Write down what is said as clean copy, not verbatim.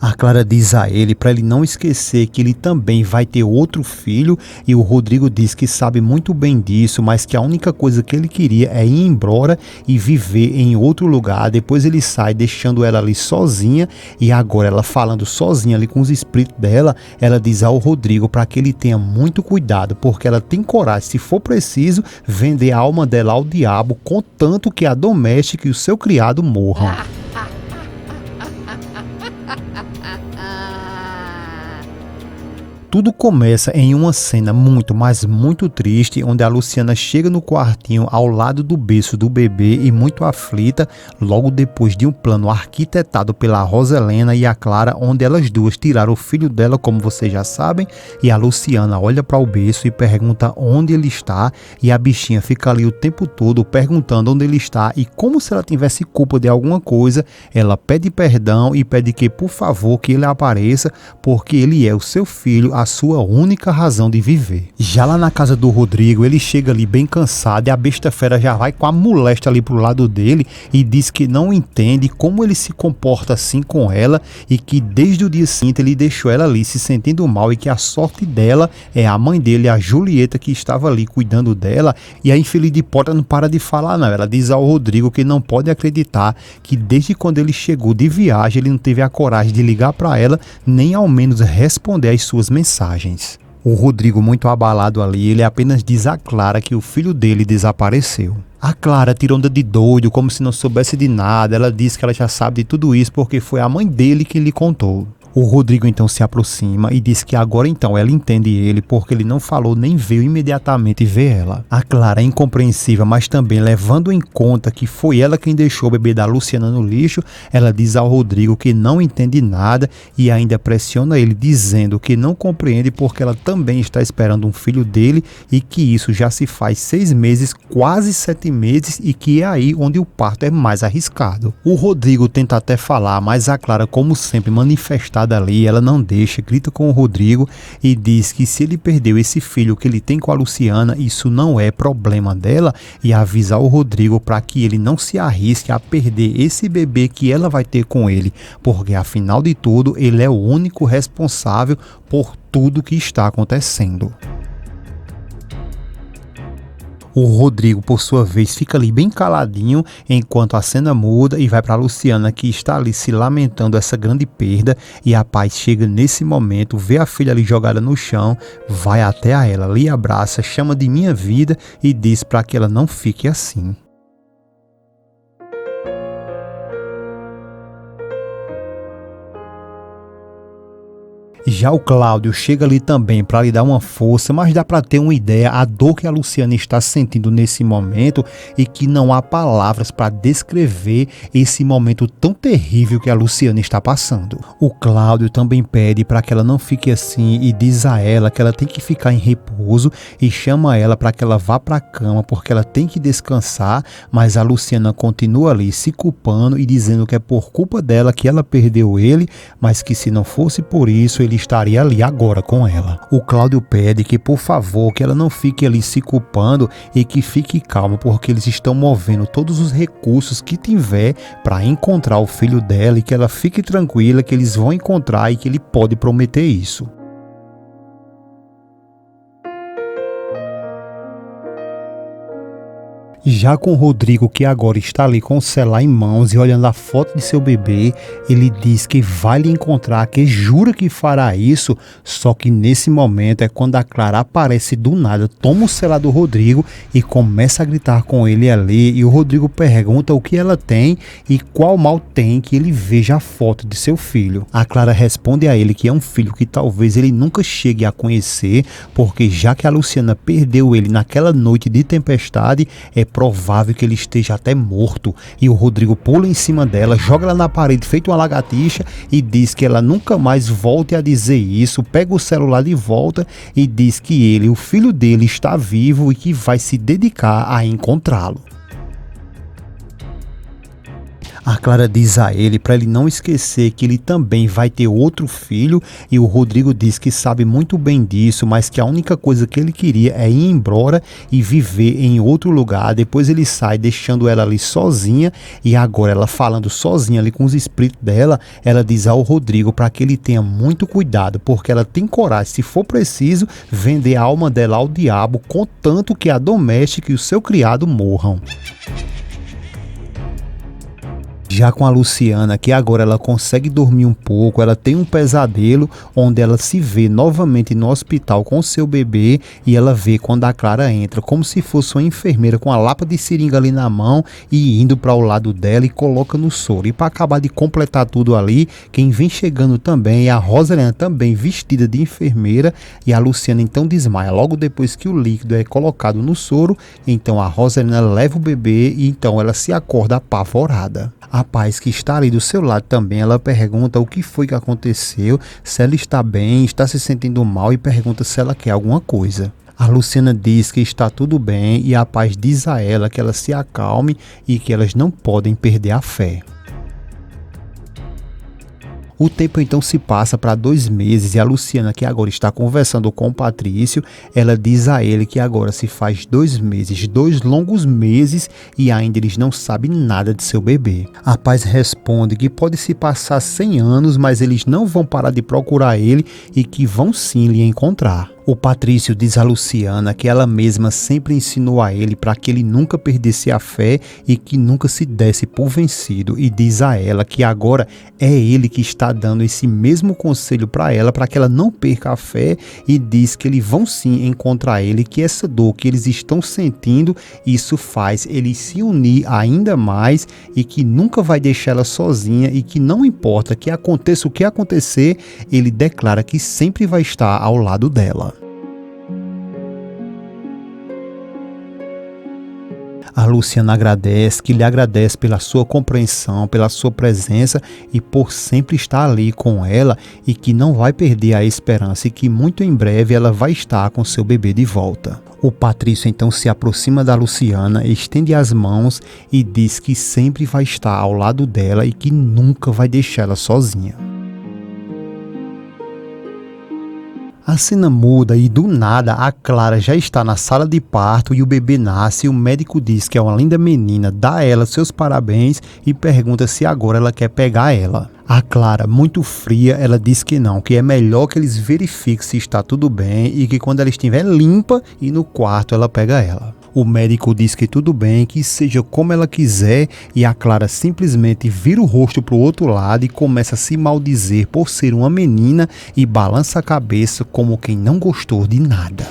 A Clara diz a ele para ele não esquecer que ele também vai ter outro filho e o Rodrigo diz que sabe muito bem disso, mas que a única coisa que ele queria é ir embora e viver em outro lugar. Depois ele sai deixando ela ali sozinha e agora ela falando sozinha ali com os espíritos dela, ela diz ao Rodrigo para que ele tenha muito cuidado, porque ela tem coragem, se for preciso, vender a alma dela ao diabo, contanto que a doméstica e o seu criado morram. Tudo começa em uma cena muito, mas muito triste, onde a Luciana chega no quartinho ao lado do berço do bebê e muito aflita, logo depois de um plano arquitetado pela Roselena e a Clara, onde elas duas tiraram o filho dela, como vocês já sabem, e a Luciana olha para o berço e pergunta onde ele está, e a bichinha fica ali o tempo todo perguntando onde ele está, e como se ela tivesse culpa de alguma coisa, ela pede perdão e pede que, por favor, que ele apareça, porque ele é o seu filho, a sua única razão de viver. Já lá na casa do Rodrigo, ele chega ali bem cansado e a besta fera já vai com a molesta ali pro lado dele e diz que não entende como ele se comporta assim com ela e que desde o dia seguinte ele deixou ela ali se sentindo mal e que a sorte dela é a mãe dele, a Julieta, que estava ali cuidando dela. E a infeliz de Porta não para de falar não, ela diz ao Rodrigo que não pode acreditar que desde quando ele chegou de viagem ele não teve a coragem de ligar para ela, nem ao menos responder às suas mensagens. O Rodrigo, muito abalado ali, ele apenas diz a Clara que o filho dele desapareceu. A Clara tira onda de doido, como se não soubesse de nada. Ela diz que ela já sabe de tudo isso porque foi a mãe dele que lhe contou. O Rodrigo então se aproxima e diz que agora então ela entende ele porque ele não falou nem veio imediatamente ver ela. A Clara é incompreensiva, mas também levando em conta que foi ela quem deixou o bebê da Luciana no lixo, ela diz ao Rodrigo que não entende nada e ainda pressiona ele dizendo que não compreende porque ela também está esperando um filho dele e que isso já se faz 6 meses, quase 7 meses e que é aí onde o parto é mais arriscado. O Rodrigo tenta até falar, mas a Clara, como sempre, manifestada ali, ela não deixa, grita com o Rodrigo e diz que se ele perdeu esse filho que ele tem com a Luciana, isso não é problema dela e avisa o Rodrigo para que ele não se arrisque a perder esse bebê que ela vai ter com ele, porque afinal de tudo ele é o único responsável por tudo que está acontecendo. O Rodrigo, por sua vez, fica ali bem caladinho enquanto a cena muda e vai para a Luciana, que está ali se lamentando essa grande perda, e a Paz chega nesse momento, vê a filha ali jogada no chão, vai até a ela, lhe abraça, chama de minha vida e diz para que ela não fique assim. Já o Cláudio chega ali também para lhe dar uma força, mas dá para ter uma ideia a dor que a Luciana está sentindo nesse momento e que não há palavras para descrever esse momento tão terrível que a Luciana está passando. O Cláudio também pede para que ela não fique assim e diz a ela que ela tem que ficar em repouso e chama ela para que ela vá para a cama porque ela tem que descansar, mas a Luciana continua ali se culpando e dizendo que é por culpa dela que ela perdeu ele, mas que se não fosse por isso ele estaria ali agora com ela. O Cláudio pede que, por favor, que ela não fique ali se culpando e que fique calma, porque eles estão movendo todos os recursos que tiver para encontrar o filho dela e que ela fique tranquila que eles vão encontrar e que ele pode prometer isso. Já com o Rodrigo, que agora está ali com o celular em mãos e olhando a foto de seu bebê, ele diz que vai lhe encontrar, que jura que fará isso, só que nesse momento é quando a Clara aparece do nada, toma o celular do Rodrigo e começa a gritar com ele ali, e o Rodrigo pergunta o que ela tem e qual mal tem que ele veja a foto de seu filho. A Clara responde a ele que é um filho que talvez ele nunca chegue a conhecer, porque já que a Luciana perdeu ele naquela noite de tempestade, é provável que ele esteja até morto. E o Rodrigo pula em cima dela, joga ela na parede feito uma lagartixa e diz que ela nunca mais volte a dizer isso, pega o celular de volta e diz que ele, o filho dele, está vivo e que vai se dedicar a encontrá-lo. A Clara diz a ele para ele não esquecer que ele também vai ter outro filho, e o Rodrigo diz que sabe muito bem disso, mas que a única coisa que ele queria é ir embora e viver em outro lugar. Depois ele sai deixando ela ali sozinha, e agora ela falando sozinha ali com os espíritos dela, ela diz ao Rodrigo para que ele tenha muito cuidado, porque ela tem coragem, se for preciso, vender a alma dela ao diabo, contanto que a doméstica e o seu criado morram. Já com a Luciana, que agora ela consegue dormir um pouco, ela tem um pesadelo onde ela se vê novamente no hospital com o seu bebê, e ela vê quando a Clara entra como se fosse uma enfermeira com a lapa de seringa ali na mão e indo para o lado dela e coloca no soro. E para acabar de completar tudo ali, quem vem chegando também é a Rosalina, também vestida de enfermeira, e a Luciana então desmaia logo depois que o líquido é colocado no soro. Então a Rosalina leva o bebê e então ela se acorda apavorada. A Paz, que está ali do seu lado também, ela pergunta o que foi que aconteceu, se ela está bem, está se sentindo mal, e pergunta se ela quer alguma coisa. A Luciana diz que está tudo bem, e a Paz diz a ela que ela se acalme e que elas não podem perder a fé. O tempo então se passa para 2 meses, e a Luciana, que agora está conversando com o Patrício, ela diz a ele que agora se faz 2 meses, 2 longos meses, e ainda eles não sabem nada de seu bebê. A Paz responde que pode se passar 100 anos, mas eles não vão parar de procurar ele e que vão sim lhe encontrar. O Patrício diz a Luciana que ela mesma sempre ensinou a ele para que ele nunca perdesse a fé e que nunca se desse por vencido, e diz a ela que agora é ele que está dando esse mesmo conselho para ela, para que ela não perca a fé, e diz que eles vão sim encontrar ele, que essa dor que eles estão sentindo, isso faz ele se unir ainda mais, e que nunca vai deixar ela sozinha, e que não importa que aconteça o que acontecer, ele declara que sempre vai estar ao lado dela. A Luciana agradece, que lhe agradece pela sua compreensão, pela sua presença e por sempre estar ali com ela, e que não vai perder a esperança e que muito em breve ela vai estar com seu bebê de volta. O Patrício então se aproxima da Luciana, estende as mãos e diz que sempre vai estar ao lado dela e que nunca vai deixar ela sozinha. A cena muda e do nada a Clara já está na sala de parto e o bebê nasce. O médico diz que é uma linda menina, dá a ela seus parabéns e pergunta se agora ela quer pegar ela. A Clara, muito fria, ela diz que não, que é melhor que eles verifiquem se está tudo bem e que quando ela estiver limpa e no quarto ela pega ela. O médico diz que tudo bem, que seja como ela quiser, e a Clara simplesmente vira o rosto para o outro lado e começa a se maldizer por ser uma menina e balança a cabeça como quem não gostou de nada.